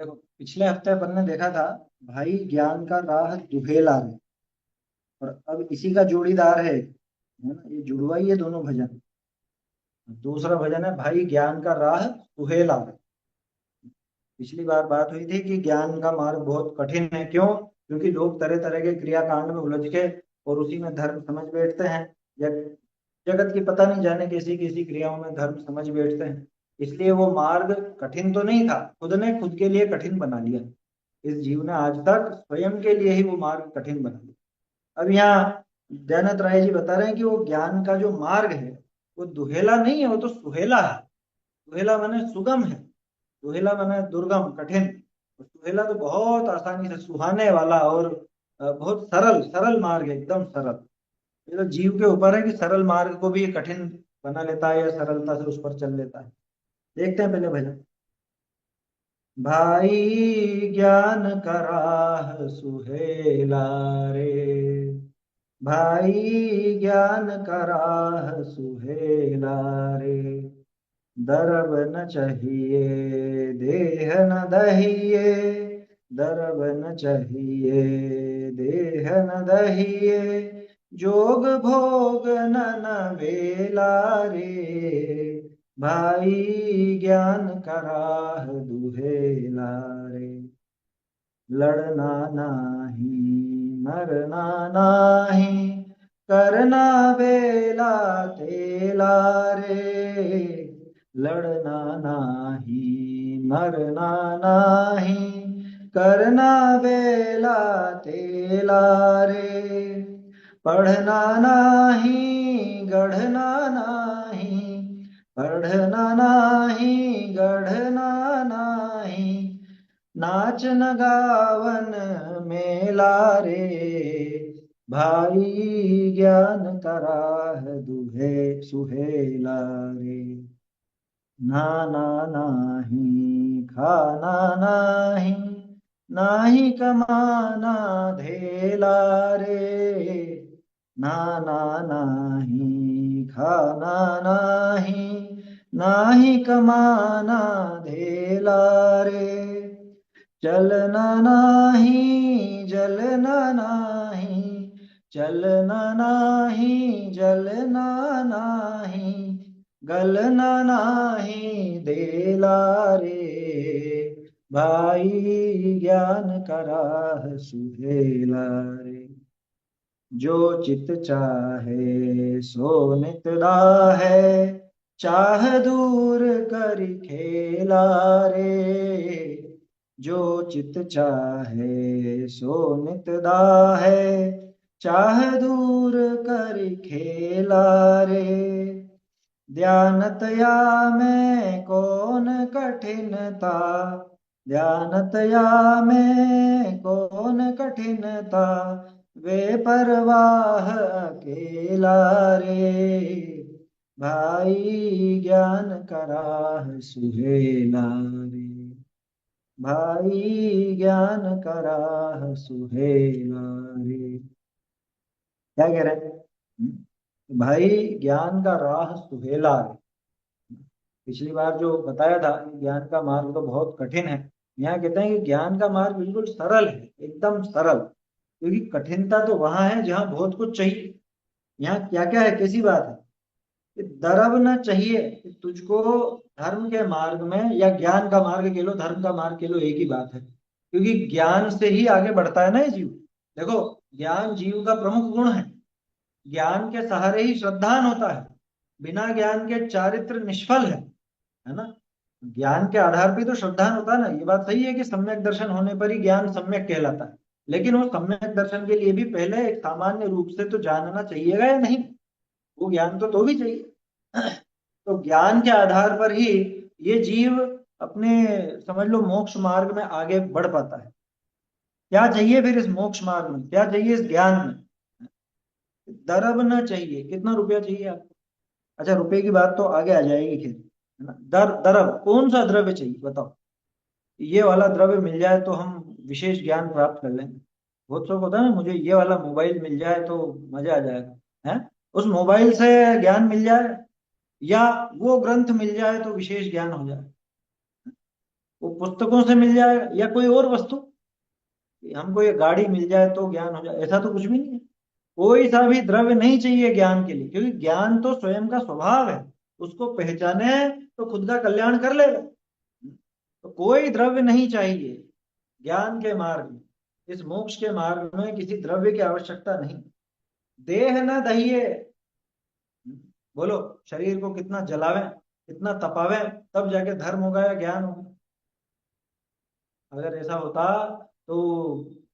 देखो, पिछले हफ्ते अपन ने देखा था, भाई ज्ञान का राह दुहेला है। और अब इसी का जोड़ीदार है ना, ये जुड़वा ही है दोनों भजन। दूसरा भजन है भाई ज्ञान का राह सुहेला है। पिछली बार बात हुई थी कि ज्ञान का मार्ग बहुत कठिन है। क्यों? क्योंकि लोग तरह तरह के क्रियाकांड में उलझ के और उसी में धर्म समझ बैठते हैं। जग, जगत की पता नहीं जाने कैसी कैसी क्रियाओं में धर्म समझ बैठते हैं। इसलिए वो मार्ग कठिन तो नहीं था, खुद ने खुद के लिए कठिन बना लिया। इस जीव ने आज तक स्वयं के लिए ही वो मार्ग कठिन बना लिया। अब यहाँ दयानंद राय जी बता रहे हैं कि वो ज्ञान का जो मार्ग है वो दुहेला नहीं है, वो तो सुहेला है। दुहेला माने सुगम है। दुहेला माने दुर्गम कठिन। और सुहेला तो बहुत आसानी से सुहाने वाला और बहुत सरल सरल मार्ग है, एकदम सरल। ये तो जीव के ऊपर है कि सरल मार्ग को भी ये कठिन बना लेता है या सरलता से उस पर चल लेता है। देखते हैं पहले भजन। भाई ज्ञान का राह सुहेला रे, भाई ज्ञान का राह सुहेला रे। दरब न चाहिए देह न दहिए, दरब न चाहिए देह न दहिए। जोग भोग न बेला रे, भाई ज्ञान का राह दुहेला रे। लड़ना नाही मरना नाही, करना बेला तेला रे। लड़ना नाही मरना नाही, करना बेला तेला रे। पढ़ना नाही गढ़ना नाही, पढ़ना नाही गढ़ना नाही। नाच न गावन मेला रे, भाई ज्ञान का राह दुहे सुहेला रे। नाना नाही खाना नाही, नाही कमाना धेला रे। नाना नाही खाना नाही, नाही कमाना धेला रे। चलना नाही जलना नाही, चलना नाही जलना नाही। गलना नाही देला रे, भाई ज्ञान का राह सुहेला रे। जो चित चाहे सो नित है, चाह दूर कर खेला रे। जो चित चाहे सो नित है, चाह दूर कर खेला रे। ध्यानतया में कौन कठिनता, ध्यानतया में कौन कठिनता। वे परवाह अकेला रे, भाई ज्ञान का राह सुहेला रे। भाई ज्ञान का राह सुहेला रे। क्या कह रहे हैं? भाई ज्ञान का राह सुहेला है। पिछली बार जो बताया था कि ज्ञान का मार्ग तो बहुत कठिन है, यहाँ कहते हैं कि ज्ञान का मार्ग बिल्कुल सरल है, एकदम सरल। क्योंकि कठिनता तो वहां है जहाँ बहुत कुछ चाहिए। यहाँ क्या क्या है, कैसी बात है कि दरब न चाहिए कि तुझको धर्म के मार्ग में, या ज्ञान का मार्ग के लो धर्म का मार्ग के लो, एक ही बात है। क्योंकि ज्ञान से ही आगे बढ़ता है ना ये जीव। देखो, ज्ञान जीव का प्रमुख गुण है। ज्ञान के सहारे ही श्रद्धान होता है। बिना ज्ञान के चारित्र निष्फल है ना। ज्ञान के आधार पे तो श्रद्धान होता है ना। ये बात सही है कि सम्यक दर्शन होने पर ही ज्ञान सम्यक कहलाता है। लेकिन वो सम्यक दर्शन के लिए भी पहले एक सामान्य रूप से तो जानना चाहिएगा या नहीं? वो ज्ञान तो भी चाहिए। तो ज्ञान के आधार पर ही ये जीव अपने, समझ लो, मोक्ष मार्ग में आगे बढ़ पाता है। क्या चाहिए फिर इस मोक्ष मार्ग में, क्या चाहिए इस ज्ञान में? दरब ना चाहिए। कितना रुपया चाहिए आपको? अच्छा, रुपए की बात तो आगे आ जाएगी फिर, है ना। दरब कौन सा द्रव्य चाहिए बताओ? ये वाला द्रव्य मिल जाए तो हम विशेष ज्ञान प्राप्त कर लेंगे। बहुत शौक होता है ना, मुझे ये वाला मोबाइल मिल जाए तो मजा आ जाएगा, है। उस मोबाइल से ज्ञान मिल जाए, या वो ग्रंथ मिल जाए तो विशेष ज्ञान हो जाए। वो वो पुस्तकों से मिल जाएगा या कोई और वस्तु, कि हमको ये गाड़ी मिल जाए तो ज्ञान हो जाए, ऐसा तो कुछ भी नहीं है। कोई सा भी द्रव्य नहीं चाहिए ज्ञान के लिए, क्योंकि ज्ञान तो स्वयं का स्वभाव है, उसको पहचाने तो खुद का कल्याण कर लेगा। तो कोई द्रव्य नहीं चाहिए ज्ञान के मार्ग में, इस मोक्ष के मार्ग में किसी द्रव्य की आवश्यकता नहीं। देह न दहिए, बोलो, शरीर को कितना जलावें, कितना तपावें, तब जाके धर्म होगा या ज्ञान होगा। अगर ऐसा होता तो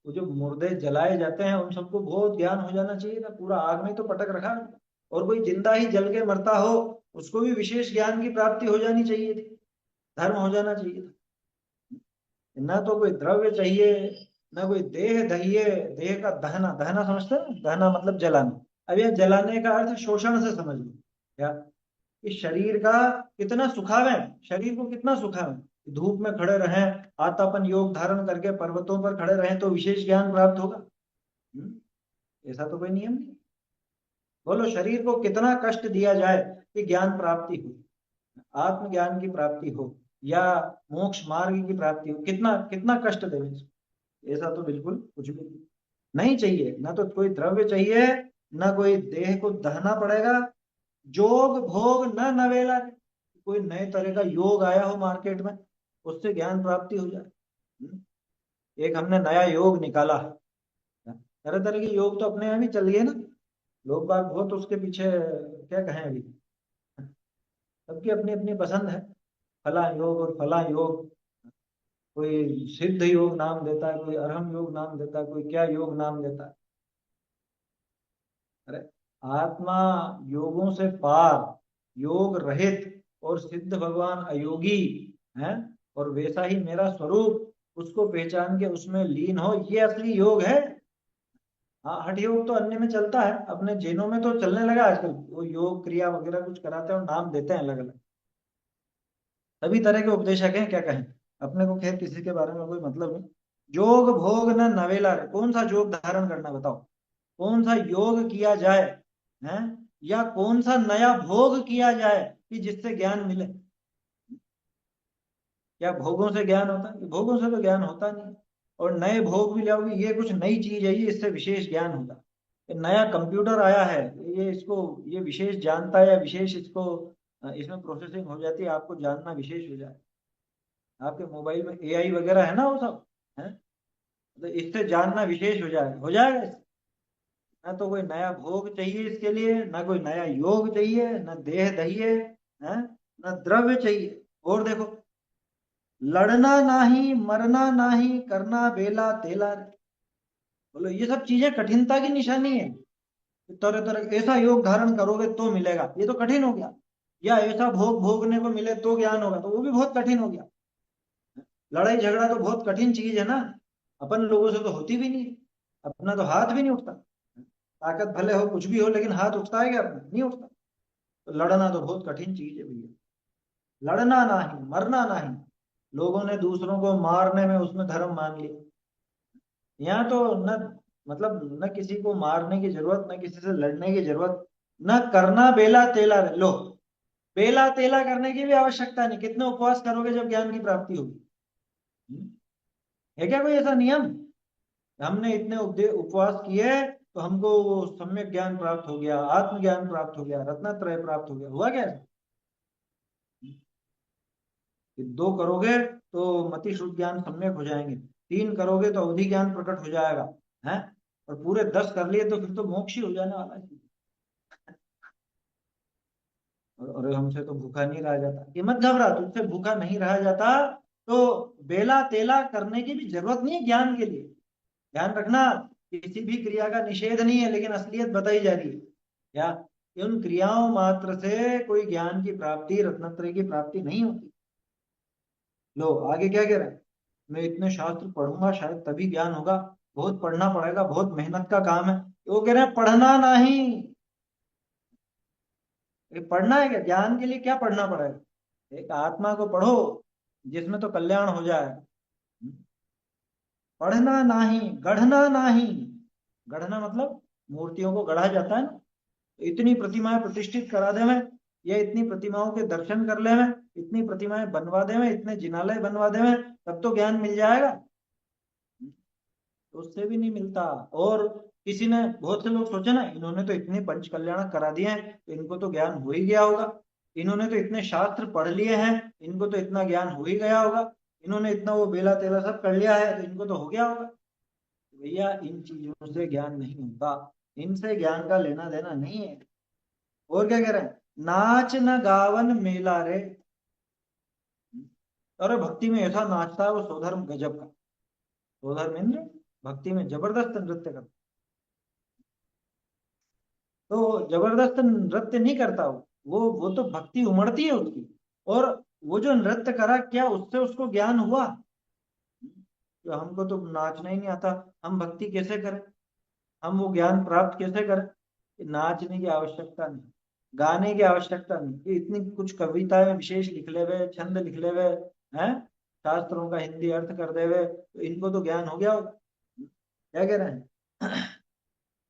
वो जो मुर्दे जलाए जाते हैं उन सबको बहुत ज्ञान हो जाना चाहिए था, पूरा आग में तो पटक रखा है। और कोई जिंदा ही जल के मरता हो, उसको भी विशेष ज्ञान की प्राप्ति हो जानी चाहिए थी, धर्म हो जाना चाहिए था। ना तो कोई द्रव्य चाहिए, ना कोई देह दहिए। देह का दहना, दहना समझते हैं ना? दहना मतलब जलाना। अब यह जलाने का अर्थ शोषण से समझ लो क्या, इस शरीर का कितना सुखावे, शरीर को कितना सुखावे, धूप में खड़े रहें, आतापन योग धारण करके पर्वतों पर खड़े रहें तो विशेष ज्ञान प्राप्त होगा। ऐसा तो कोई नियम नहीं। बोलो, शरीर को कितना कष्ट दिया जाए कि ज्ञान प्राप्ति हो, आत्मज्ञान की प्राप्ति हो या मोक्ष मार्ग की प्राप्ति हो, कितना कितना कष्ट देवे इसको। ऐसा तो बिल्कुल कुछ भी नहीं चाहिए, ना तो कोई द्रव्य चाहिए, ना कोई देह को दहना पड़ेगा। जोग भोग न नवेला, कोई नए तरह का योग आया हो मार्केट में, उससे ज्ञान प्राप्ति हो जाए। एक हमने नया योग निकाला है, तरह तरह के योग तो अपने यहाँ भी चल गए ना, लोग बाग बहुत उसके पीछे क्या कहें अभी, सबकी अपनी अपनी पसंद है, फला योग और फला योग। कोई सिद्ध योग नाम देता है, कोई अरहम योग नाम देता है, कोई क्या योग नाम देता है। अरे, आत्मा योगों से पार, योग रहित और सिद्ध भगवान अयोगी है, और वैसा ही मेरा स्वरूप, उसको पहचान के उसमें लीन हो, ये असली योग है। हाँ, हठ योग तो अन्य में चलता है, अपने जैनों में तो चलने लगा आजकल, वो योग क्रिया वगैरह कुछ कराते हैं और नाम देते हैं अलग अलग। सभी तरह के उपदेशक हैं, क्या कहें, अपने को खैर किसी के बारे में कोई मतलब नहीं। जोग भोग न नवेला रे, कौन सा जोग धारण करना बताओ, कौन सा योग किया जाए, हैं, या कौन सा नया भोग किया जाए कि जिससे ज्ञान मिले। क्या भोगों से ज्ञान होता है? भोगों से तो ज्ञान होता नहीं। और नए भोग भी लाओगे, ये कुछ नई चीज है, ये इससे विशेष ज्ञान होगा। ये नया कंप्यूटर आया है, ये इसको ये विशेष जानता है, या विशेष इसको इसमें प्रोसेसिंग हो जाती है, आपको जानना विशेष हो जाए। आपके मोबाइल में एआई वगैरह है ना, वो सब है, तो इससे जानना विशेष हो जाएगा इससे। ना तो कोई नया भोग चाहिए इसके लिए, ना कोई नया योग चाहिए, ना देह दहिए है, ना द्रव्य चाहिए। और देखो, लड़ना नाही, मरना नाही, करना बेला तेला रे। बोलो, ये सब चीजें कठिनता की निशानी है। तरह तरह ऐसा योग धारण करोगे तो मिलेगा, ये तो कठिन हो गया। या ऐसा भोग भोगने को मिले तो ज्ञान होगा, तो वो भी बहुत कठिन हो गया। लड़ाई झगड़ा तो बहुत कठिन चीज है ना, अपन लोगों से तो होती भी नहीं, अपना तो हाथ भी नहीं उठता। ताकत भले हो, कुछ भी हो, लेकिन हाथ उठता है क्या अपना? नहीं उठता। तो लड़ना तो बहुत कठिन चीज है भैया। लड़ना नहीं, मरना नहीं। लोगों ने दूसरों को मारने में उसमें धर्म मान लिया। यहाँ तो न, मतलब न किसी को मारने की जरूरत, न किसी से लड़ने की जरूरत, न करना बेला तेला लो। बेला तेला करने की भी आवश्यकता नहीं, कितने उपवास करोगे जब ज्ञान की प्राप्ति होगी? हम्म? है क्या कोई ऐसा नियम, हमने इतने उपवास किए तो हमको वो सम्यक ज्ञान प्राप्त हो गया, आत्मज्ञान प्राप्त हो गया, रत्नत्रय प्राप्त हो गया, हुआ क्या ऐसा? कि दो करोगे तो मति शुद्ध ज्ञान सम्यक हो जाएंगे, तीन करोगे तो अवधि ज्ञान प्रकट हो जाएगा, है, और पूरे 10 कर लिए तो फिर तो मोक्ष ही हो जाने वाला है। और हमसे तो भूखा नहीं रहा जाता, ये मत घबरा, तुझसे भूखा नहीं रहा जाता। तो बेला तेला करने की भी जरूरत नहीं है ज्ञान के लिए। ध्यान रखना, किसी भी क्रिया का निषेध नहीं है, लेकिन असलियत बताई जा रही है क्या, उन क्रियाओं मात्र से कोई ज्ञान की प्राप्ति, रत्नत्रय की प्राप्ति नहीं होती। लो, आगे क्या कह रहे हैं, मैं इतने शास्त्र पढ़ूंगा शायद तभी ज्ञान होगा, बहुत पढ़ना पड़ेगा, बहुत मेहनत का काम है। वो कह रहे हैं पढ़ना नहीं। ये पढ़ना है क्या? ज्ञान के लिए क्या पढ़ना पड़ेगा? एक आत्मा को पढ़ो जिसमें तो कल्याण हो जाए। पढ़ना नहीं, गढ़ना नहीं। गढ़ना मतलब मूर्तियों को गढ़ा जाता है ना, तो इतनी प्रतिमाएं प्रतिष्ठित करा दे में, या इतनी प्रतिमाओं के दर्शन कर ले में, इतनी प्रतिमाएं बनवा देवे, इतने जिनालय बनवा देवे, तब तो ज्ञान मिल जाएगा। तो उससे भी नहीं मिलता। और किसी ने, बहुत से लोग सोचे ना, इन्होंने तो इतने पंच कल्याण करा दिए हैं तो इनको तो ज्ञान हो ही गया होगा, इन्होंने तो इतने शास्त्र पढ़ लिए हैं, इनको तो इतना ज्ञान हो ही गया होगा, इन्होंने इतना वो बेला तेला सब कर लिया है तो इनको तो हो गया होगा। भैया इन चीजों से ज्ञान नहीं होता, इनसे ज्ञान का लेना देना नहीं है। और क्या कह रहे हैं, नाच न गावन मेला रे। अरे भक्ति में ऐसा नाचता है वो सोधर्म गजब का। सोधर्म इंद्र भक्ति में जबरदस्त नृत्य करता, तो जबरदस्त नृत्य नहीं करता वो तो भक्ति उमड़ती है उसकी। और वो जो नृत्य करा, क्या उससे उसको ज्ञान हुआ? तो हमको तो नाचना ही नहीं आता, हम भक्ति कैसे करें, हम वो ज्ञान प्राप्त कैसे करें? नाचने की आवश्यकता नहीं, गाने की आवश्यकता नहीं, ये इतनी कुछ कविताएं विशेष लिख ले हुए, छंद लिख ले हुए हैं, शास्त्रों का हिंदी अर्थ कर दे हुए, तो इनको तो ज्ञान हो गया होगा। क्या कह रहे हैं?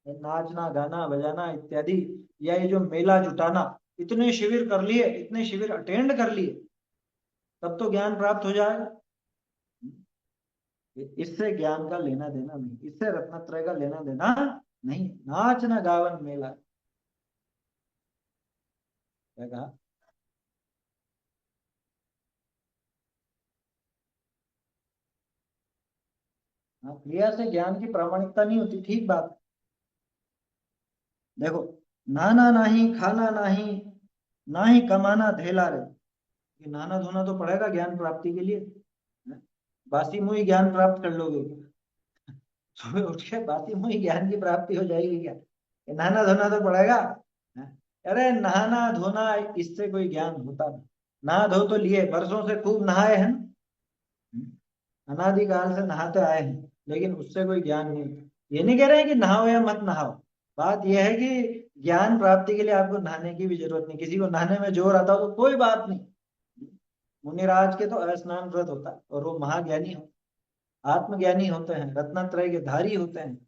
ये नाचना गाना बजाना इत्यादि, या ये जो मेला जुटाना, इतने शिविर कर लिए, इतने शिविर अटेंड कर लिए, तब तो ज्ञान प्राप्त हो जाएगा। इससे ज्ञान का लेना देना नहीं, इससे रत्नत्रय का लेना देना नहीं। नाच न गावन मेला, क्या कहा? हाँ, क्रिया से ज्ञान की प्रामाणिकता नहीं होती, ठीक बात। देखो, नहाना नहीं, खाना नहीं, ना ही कमाना धेला रे। ये नहाना धोना तो पड़ेगा ज्ञान प्राप्ति के लिए। बासी मुंह ही ज्ञान प्राप्त कर लोगे? सुबह उठ के बासी मुंह ही ज्ञान की प्राप्ति हो जाएगी क्या? ये नहाना धोना तो पड़ेगा। अरे नहाना धोना, इससे कोई ज्ञान होता नहीं। नहा धो तो लिए, बरसों से खूब नहाए हैं, अनादिकाल से नहाते आए हैं, लेकिन उससे कोई ज्ञान नहीं। ये नहीं कह रहे हैं कि नहाओ या मत नहाओ, बात यह है कि ज्ञान प्राप्ति के लिए आपको नहाने की भी जरूरत नहीं। किसी को नहाने में जोर आता हो तो कोई बात नहीं, मुनिराज के तो स्नान व्रत होता है और वो महाज्ञानी हो, आत्मज्ञानी होते हैं, रत्नत्रय के धारी होते हैं।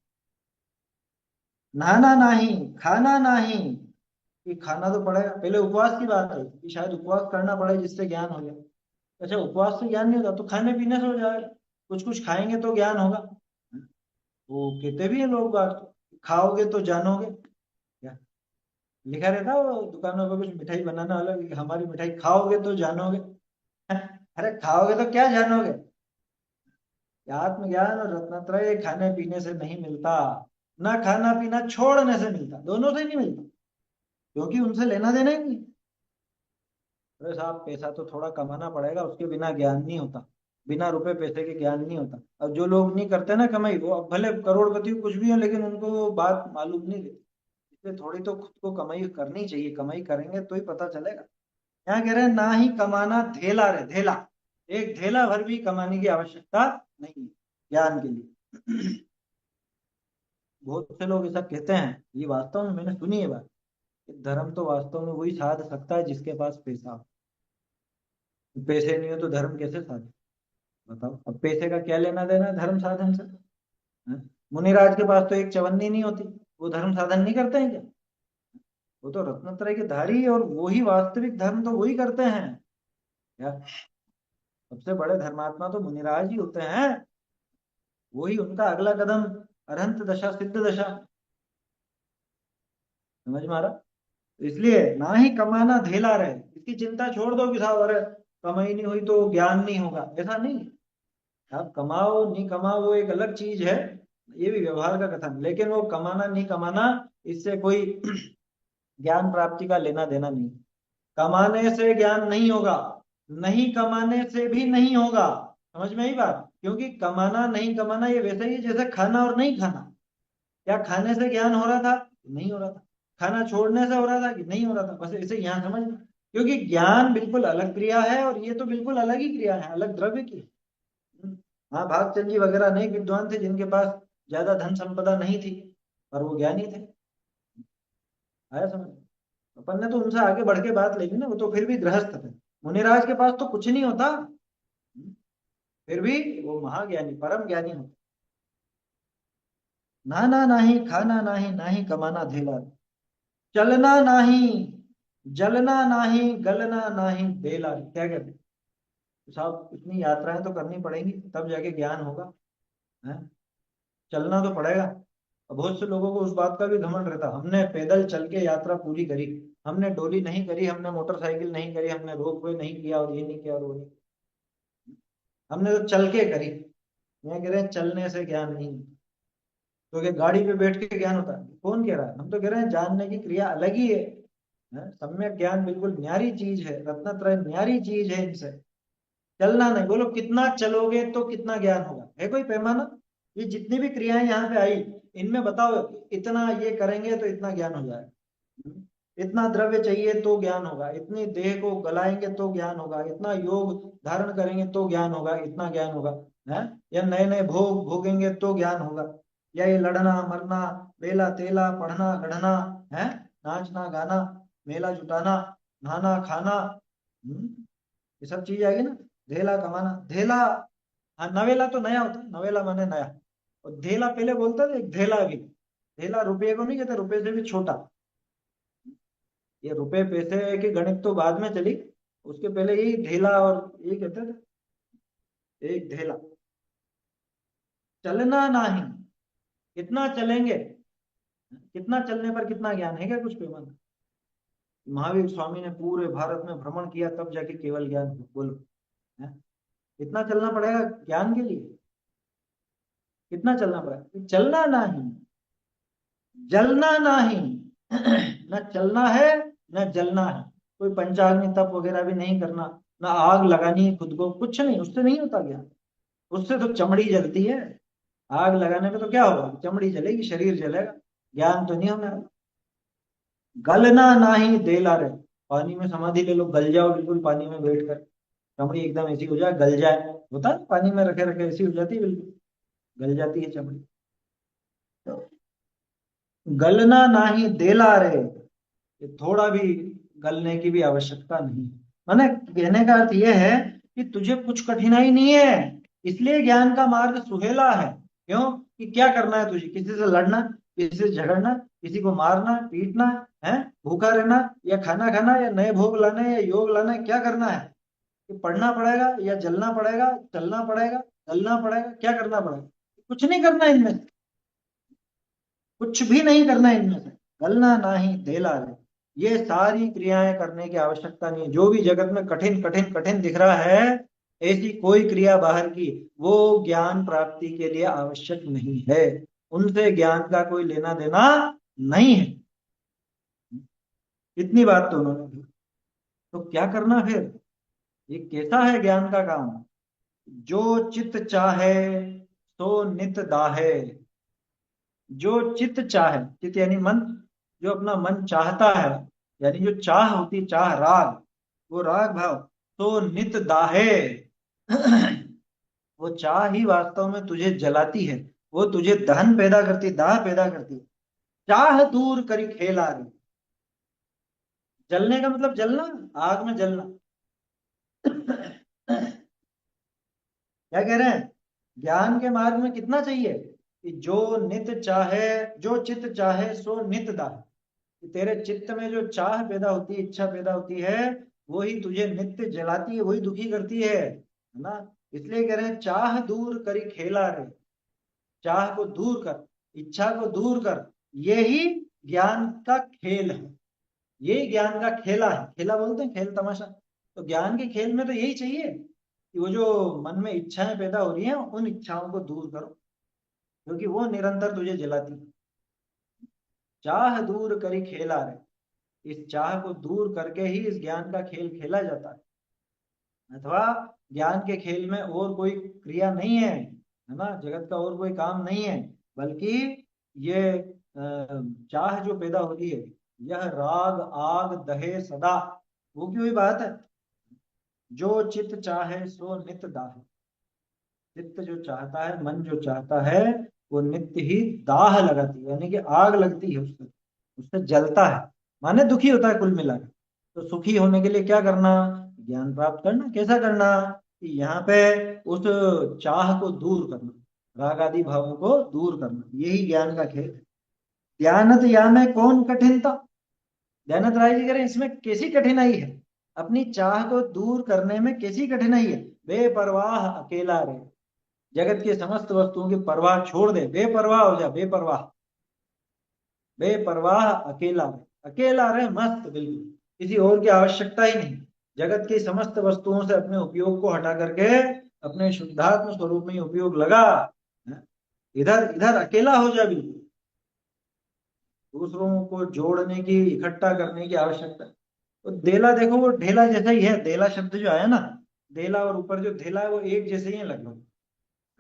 नहाना नहीं, खाना नहीं, कि खाना तो पड़ेगा। पहले उपवास की बात है कि शायद उपवास करना पड़े जिससे ज्ञान हो जाए। अच्छा, उपवास से ज्ञान नहीं होता तो खाने पीने से हो जाएगा, कुछ कुछ खाएंगे तो ज्ञान होगा। वो कहते भी है लोग बात, खाओगे तो जानोगे। क्या लिखा रहता है वो दुकानों पर, कुछ मिठाई बनाने वाला कि हमारी मिठाई खाओगे तो जानोगे। अरे खाओगे तो क्या जानोगे? आत्मज्ञान और रत्नत्रय खाने पीने से नहीं मिलता, ना खाना पीना छोड़ने से मिलता, दोनों से ही नहीं मिलता, क्योंकि उनसे लेना देना ही नहीं। अरे साहब, पैसा तो थोड़ा कमाना पड़ेगा, उसके बिना ज्ञान नहीं होता, बिना रुपए पैसे के ज्ञान नहीं होता। अब जो लोग नहीं करते ना कमाई, वो अब भले करोड़पति कुछ भी हो, लेकिन उनको वो बात मालूम नहीं रहती। इसलिए थोड़ी तो खुद को कमाई करनी चाहिए, कमाई करेंगे तो ही पता चलेगा। यहाँ कह रहे हैं ना ही कमाना धेला रे, धेला, एक धेला भर भी कमाने की आवश्यकता नहीं है ज्ञान के लिए। बहुत से लोग ऐसा कहते हैं, ये वास्तव में मैंने सुनी है बात, कि धर्म तो वास्तव में वही साध सकता है जिसके पास पैसा हो। पैसे नहीं हो तो धर्म कैसे साधे? बताओ, अब पैसे का क्या लेना देना है धर्म साधन से? हैं? मुनिराज के पास तो एक चवन्नी नहीं होती, वो धर्म साधन नहीं करते हैं क्या? वो तो रत्नत्रय के धारी, और वही वास्तविक धर्म तो वही करते हैं। क्या, सबसे बड़े धर्मात्मा तो मुनिराज ही होते हैं, वही उनका अगला कदम अरहंत दशा, सिद्ध दशा। समझ में आ रहा? तो इसलिए ना ही कमाना धेला रहे, इसकी चिंता छोड़ दो कि साहब अरे कमाई नहीं हुई तो ज्ञान नहीं होगा, ऐसा नहीं। आप कमाओ नहीं कमाओ वो एक अलग चीज है, ये भी व्यवहार का कथन, लेकिन वो कमाना नहीं कमाना, इससे कोई ज्ञान प्राप्ति का लेना देना नहीं। कमाने से ज्ञान नहीं होगा, नहीं कमाने से भी नहीं होगा। समझ में आई बात? क्योंकि कमाना नहीं कमाना ये वैसे ही है जैसे खाना और नहीं खाना। क्या खाने से ज्ञान हो रहा था? नहीं हो रहा था। खाना छोड़ने से हो रहा था कि नहीं हो रहा था? बस इसे यहाँ समझना, क्योंकि ज्ञान बिल्कुल अलग क्रिया है और ये तो बिल्कुल अलग ही क्रिया है, अलग द्रव्य की। हाँ, भागचंद जी वगैरह अनेक विद्वान थे जिनके पास ज्यादा धन संपदा नहीं थी, पर वो ज्ञानी थे। आया समझ? अपन ने तो उनसे आगे बढ़ के बात लेगी ना, वो तो फिर भी गृहस्थ थे। मुनिराज के पास तो कुछ नहीं होता, फिर भी वो महाज्ञानी परम ज्ञानी होते। ना ना नहीं, खाना नहीं, ना ही कमाना धेला, चलना नहीं, जलना नाही गलना नाही बेला, क्या कहते हैं? तो साहब इतनी यात्राएं तो करनी पड़ेंगी तब जाके ज्ञान होगा, है? चलना तो पड़ेगा। अब बहुत से लोगों को उस बात का भी घमंड रहता, हमने पैदल चल के यात्रा पूरी करी, हमने डोली नहीं करी, हमने मोटरसाइकिल नहीं करी, हमने रोपवे नहीं किया और ये नहीं किया और वो नहीं, हमने तो चल के करी। मैं कह रहे हैं चलने से ज्ञान नहीं, तो क्या गाड़ी पे बैठ के ज्ञान होता है? कौन कह रहा है? हम तो कह रहे हैं जानने की क्रिया अलग ही है। सम्यक ज्ञान बिल्कुल न्यारी चीज है, रत्नत्रय न्यारी चीज है इनसे। चलना नहीं, बोलो कितना चलोगे तो कितना ज्ञान होगा, है कोई पैमाना? ये जितनी भी क्रियाएं यहाँ पे आई, इनमें बताओ इतना ये करेंगे तो इतना ज्ञान हो जाएगा, इतना द्रव्य चाहिए तो ज्ञान होगा, इतनी देह को गलाएंगे तो ज्ञान होगा, इतना योग धारण करेंगे तो ज्ञान होगा, इतना ज्ञान होगा, है? या नए नए भोग भोगेंगे तो ज्ञान होगा, या ये लड़ना मरना, बेला तेला, पढ़ना गढ़ना, है, नाचना गाना, मेला जुटाना, नहाना खाना, ये सब चीज आएगी ना। धेला कमाना, धेला, हाँ नवेला तो नया होता है, नवेला माने नया। और धेला पहले बोलता था, एक धेला भी, धेला रुपये को नहीं कहते, रुपये से भी छोटा। ये रुपए पैसे की गणित तो बाद में चली, उसके पहले यही ढेला और ये कहते थे, एक ढेला। चलना नहीं, कितना चलेंगे, कितना चलने पर कितना ज्ञान है, क्या कुछ पैमाना? महावीर स्वामी ने पूरे भारत में भ्रमण किया तब जाके केवल ज्ञान हुआ, बोलो, है? कितना चलना पड़ेगा ज्ञान के लिए? कितना चलना पड़ेगा? चलना नहीं, जलना नहीं। न चलना है न जलना है, कोई पंचाग्नि तप वगैरह भी नहीं करना, ना आग लगानी है खुद को, कुछ नहीं, उससे नहीं होता ज्ञान। उससे तो चमड़ी जलती है, आग लगाने पे तो क्या होगा, चमड़ी जलेगी, शरीर जलेगा, ज्ञान तो नहीं होने वाला। गलना नाही देला रे, पानी में समाधि ले लो, गल जाओ बिल्कुल पानी में बैठ कर, चमड़ी एकदम ऐसी हो जाए, गल जाए, होता है पानी में रखे रखे ऐसी हो जाती है, बिल्कुल गल जाती है चमड़ी। तो गलना नाही देला रे, ये थोड़ा भी गलने की भी आवश्यकता नहीं है। माने कहने का अर्थ यह है कि तुझे कुछ कठिनाई नहीं है, इसलिए ज्ञान का मार्ग सुहेला है। क्यों? कि क्या करना है तुझे, किसी से लड़ना, किसी से झगड़ना, किसी को मारना पीटना, है, भूखा रहना, या खाना खाना, या नए भोग लाने, या योग लाना है, क्या करना है? कि पढ़ना पड़ेगा या जलना पड़ेगा, चलना पड़ेगा, गलना पड़ेगा, क्या करना पड़ेगा? कुछ नहीं करना इनमें से, कुछ भी नहीं करना इनमें से। गलना नाही देला रे, ये सारी क्रियाएं करने की आवश्यकता नहीं है। जो भी जगत में कठिन कठिन कठिन दिख रहा है, ऐसी कोई क्रिया बाहर की, वो ज्ञान प्राप्ति के लिए आवश्यक नहीं है, उनसे ज्ञान का कोई लेना देना नहीं है। इतनी बात तो उन्होंने की। तो क्या करना फिर? ये कैसा है ज्ञान का काम? जो चित चाहे सो नित दाहे, जो चित चाहे, चित यानी मन, जो अपना मन चाहता है, यानी जो चाह होती, चाह राग, वो राग भाव, तो नित दाहे। वो चाह ही वास्तव में तुझे जलाती है, वो तुझे दहन पैदा करती, दाह पैदा करती है। चाह दूर करी खेला रे, जलने का मतलब जलना, आग में जलना। क्या कह रहे हैं? ज्ञान के मार्ग में कितना चाहिए? कि जो नित चाहे, जो चित चाहे सो नित दाह, कि तेरे चित्त में जो चाह पैदा होती है, इच्छा पैदा होती है, वही तुझे नित्य जलाती है, वही दुखी करती है ना? इसलिए कह रहे हैं चाह दूर करी खेला रे, चाह को दूर कर, इच्छा को दूर कर, यही ज्ञान का खेल है, यही ज्ञान का खेला है। खेला बोलते हैं, खेल तमाशा। तो ज्ञान के खेल में तो यही चाहिए कि वो जो मन में इच्छाएं पैदा हो रही हैं, उन इच्छाओं को दूर करो, क्योंकि वो निरंतर तुझे जलाती है। चाह दूर करी खेला रे, इस चाह को दूर करके ही इस ज्ञान का खेल खेला जाता है। अथवा ज्ञान के खेल में और कोई क्रिया नहीं है ना, जगत का और कोई काम नहीं है, बल्कि ये चाह जो पैदा होती है, यह राग आग दहे सदा, वो की हुई बात है। जो चित चाहे सो नित दाह, चित्त जो चाहता है, मन जो चाहता है, वो नित्य ही दाह लगाती है, यानी कि आग लगती है उससे, उससे जलता है, माने दुखी होता है कुल मिलाकर। तो सुखी होने के लिए क्या करना? ज्ञान प्राप्त करना। कैसा करना? कि यहाँ पे उस चाह को दूर करना, राग आदि भावों को दूर करना, यही ज्ञान का खेल है। ज्ञानत या में कौन कठिनता, दयानंद राय जी कह रहे हैं इसमें कैसी कठिनाई है, अपनी चाह को दूर करने में कैसी कठिनाई है। बेपरवाह अकेला रहे, जगत के समस्त वस्तुओं की परवाह छोड़ दे, बेपरवाह हो जा, बेपरवाह, बेपरवाह अकेला रहे, अकेला रहे मस्त बिल्कुल, किसी और की आवश्यकता ही नहीं, जगत की समस्त वस्तुओं से अपने उपयोग को हटा करके अपने शुद्धात्म स्वरूप में ही उपयोग लगा, इधर इधर अकेला हो जा बिल्कुल, दूसरों को जोड़ने की इकट्ठा करने की आवश्यकता। तो देला देखो वो ढेला जैसा ही है, देला शब्द जो आया ना, देला और ऊपर जो ढेला है वो एक जैसे ही है लगभग।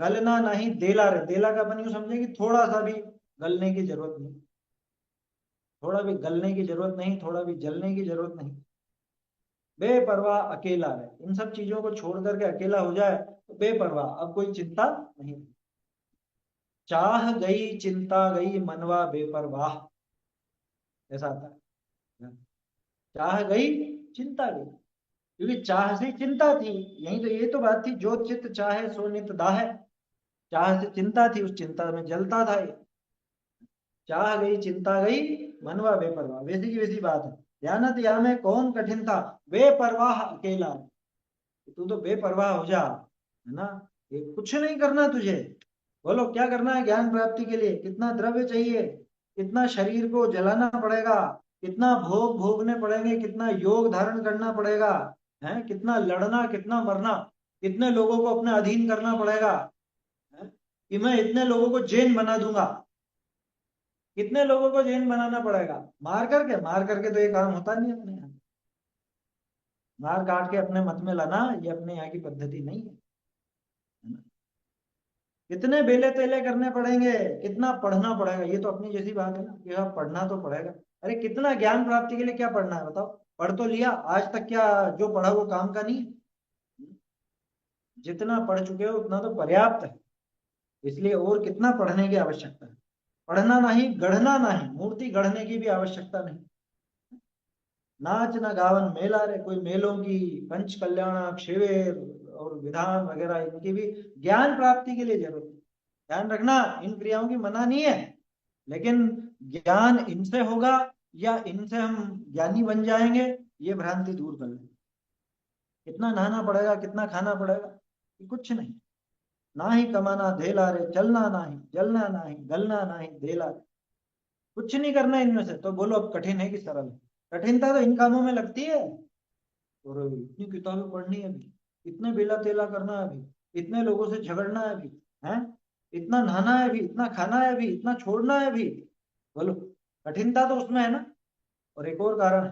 गलना नहीं देला रे, देला का अपन यूं समझे कि थोड़ा सा भी गलने की जरूरत नहीं, थोड़ा भी गलने की जरूरत नहीं, थोड़ा भी जलने की जरूरत नहीं, बेपरवाह अकेला रहे, इन सब चीजों को छोड़ करके अकेला हो जाए तो बेपरवाह, अब कोई चिंता नहीं। चाह गई चिंता गई मनवा बेपरवाह, ऐसा आता है, चाह गई चिंता गई, क्योंकि चाह से चिंता थी, यही तो, ये तो बात थी, जो चित्त चाहे सो नित दाहे, चाह से चिंता थी, उस चिंता में जलता था ये, चाह गई चिंता गई मनवा बेपरवाह, वैसी की वैसी बात है। ध्यान या में कौन कठिन था, बेपरवाह अकेला, तू तो बेपरवाह हो जा, है ना, ये कुछ नहीं करना तुझे, बोलो क्या करना है ज्ञान प्राप्ति के लिए, कितना द्रव्य चाहिए, कितना शरीर को जलाना पड़ेगा, कितना भोग भोगने पड़ेंगे, कितना योग धारण करना पड़ेगा, है कितना लड़ना, कितना मरना, कितने लोगों को अपने अधीन करना पड़ेगा, है? कि मैं इतने लोगों को जैन बना दूंगा, कितने लोगों को जैन बनाना पड़ेगा, मार करके तो ये काम होता नहीं अपने यहाँ, मार काट के अपने मत में लाना ये अपने यहाँ की पद्धति नहीं है, है ना? कितने बेले तेले करने पड़ेंगे, कितना पढ़ना पड़ेगा, ये तो अपनी जैसी बात है ना कि हाँ पढ़ना तो पड़ेगा। अरे कितना ज्ञान प्राप्ति के लिए क्या पढ़ना है बताओ, पढ़ तो लिया आज तक, क्या जो पढ़ा वो काम का नहीं है? जितना पढ़ चुके हो उतना तो पर्याप्त है, इसलिए और कितना पढ़ने की आवश्यकता है। पढ़ना नहीं, गढ़ना नहीं, मूर्ति गढ़ने की भी आवश्यकता नहीं। नाच न गावन मेला रे, कोई मेलों की पंच कल्याण क्षेवेर और विधान वगैरह इनकी भी ज्ञान प्राप्ति के लिए जरूरत है। ध्यान रखना इन क्रियाओं की मना नहीं है, लेकिन ज्ञान इनसे होगा या इनसे हम ज्ञानी बन जाएंगे, ये भ्रांति दूर कर लें। कितना नहाना पड़ेगा, कितना खाना पड़ेगा, कुछ नहीं, ना ही कमाना धेला रे, चलना नहीं, जलना नहीं, गलना नहीं धेला रे, कुछ नहीं करना इनमें से। तो बोलो अब कठिन है कि सरल है, कठिनता तो इन कामों में लगती है, और इतनी किताबें पढ़नी है अभी, इतने बेला तेला करना है अभी, इतने लोगों से झगड़ना है अभी, है इतना नहाना है अभी, इतना खाना है अभी, इतना छोड़ना है अभी, बोलो कठिनता तो उसमें है ना। और एक और कारण है,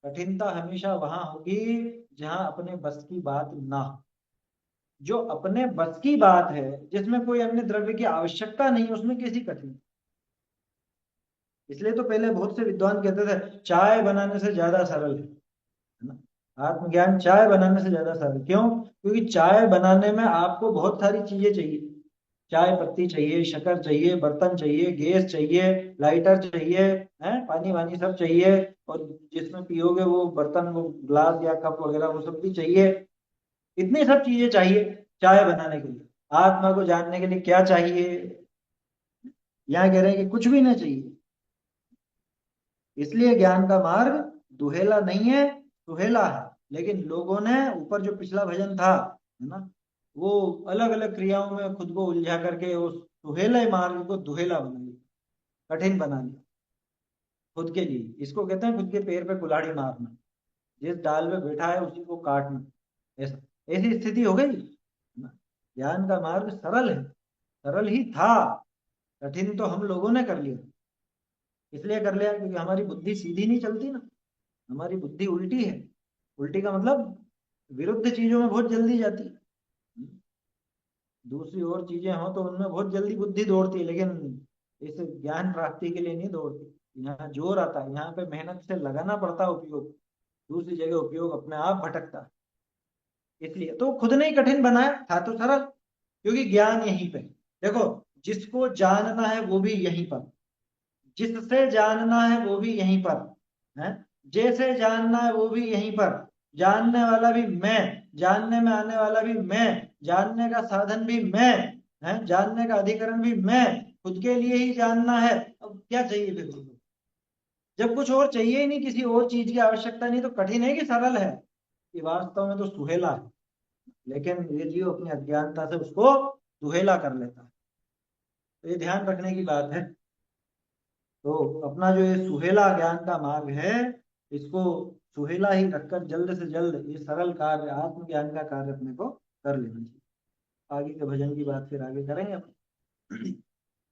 कठिनता हमेशा वहां होगी जहां अपने बस की बात ना हो, जो अपने बस की बात है, जिसमें कोई अन्य द्रव्य की आवश्यकता नहीं, उसमें कैसी कठिन। इसलिए तो पहले बहुत से विद्वान कहते थे चाय बनाने से ज्यादा सरल है ना, आत्मज्ञान चाय बनाने से ज्यादा सरल, क्यों, क्योंकि चाय बनाने में आपको बहुत सारी चीजें चाहिए, चाय पत्ती चाहिए, शक्कर चाहिए, बर्तन चाहिए, गैस चाहिए, लाइटर चाहिए, है पानी वानी सब चाहिए, और जिसमें पियोगे वो बर्तन, वो ग्लास या कप वगैरह वो सब भी चाहिए, इतनी सब चीजें चाहिए चाय बनाने के लिए। आत्मा को जानने के लिए क्या चाहिए, यहाँ कह रहे हैं कि कुछ भी ना चाहिए। इसलिए ज्ञान का मार्ग दुहेला नहीं है, सुहेला है, लेकिन लोगों ने ऊपर जो पिछला भजन था, है ना, वो अलग अलग क्रियाओं में खुद को उलझा करके उस सुहेले मार्ग को दुहेला बना लिया, कठिन बना लिया खुद के लिए। इसको कहते हैं खुद के पैर पे कुल्हाड़ी मारना, जिस डाल पे बैठा है उसी को काटना, ऐसा, ऐसी स्थिति हो गई, है ना। ज्ञान का मार्ग सरल है, सरल ही था, कठिन तो हम लोगों ने कर लिया, इसलिए कर लिया क्योंकि हमारी बुद्धि सीधी नहीं चलती ना, हमारी बुद्धि उल्टी है। उल्टी का मतलब विरुद्ध चीजों में बहुत जल्दी जाती है, दूसरी और चीजें हो तो उनमें बहुत जल्दी बुद्धि दौड़ती है, लेकिन इस ज्ञान प्राप्ति के लिए नहीं दौड़ती, यहाँ जोर आता है, यहाँ पे मेहनत से लगाना पड़ता है उपयोग, दूसरी जगह उपयोग अपने आप भटकता है। इसलिए तो खुद ने ही कठिन बनाया, था तो सरल, क्योंकि ज्ञान यहीं पे, देखो जिसको जानना है वो भी यहीं पर, जिससे जानना है वो भी यहीं पर, है जैसे जानना है वो भी यहीं पर, जानने वाला भी मैं, जानने में आने वाला भी मैं, जानने का साधन भी मैं, है जानने का अधिकरण भी मैं, खुद के लिए ही जानना है, अब क्या चाहिए फिर तुमको? जब कुछ और चाहिए ही नहीं, किसी और चीज की आवश्यकता नहीं, तो कठिन है कि सरल है? ये वास्तव में तो सुहेला है। लेकिन ये जीव अपनी अज्ञानता से उसको सुहेला कर लेता है। तो ये ध्यान रखने की बात है। तो अपना जो ये सुहेला ज्ञान का मार्ग है, इसको सुहेला ही रखकर जल्द से जल्द ये सरल कार्य, आत्मज्ञान का कार्य अपने को कर लेना चाहिए। आगे के भजन की बात फिर आगे करेंगे अपन।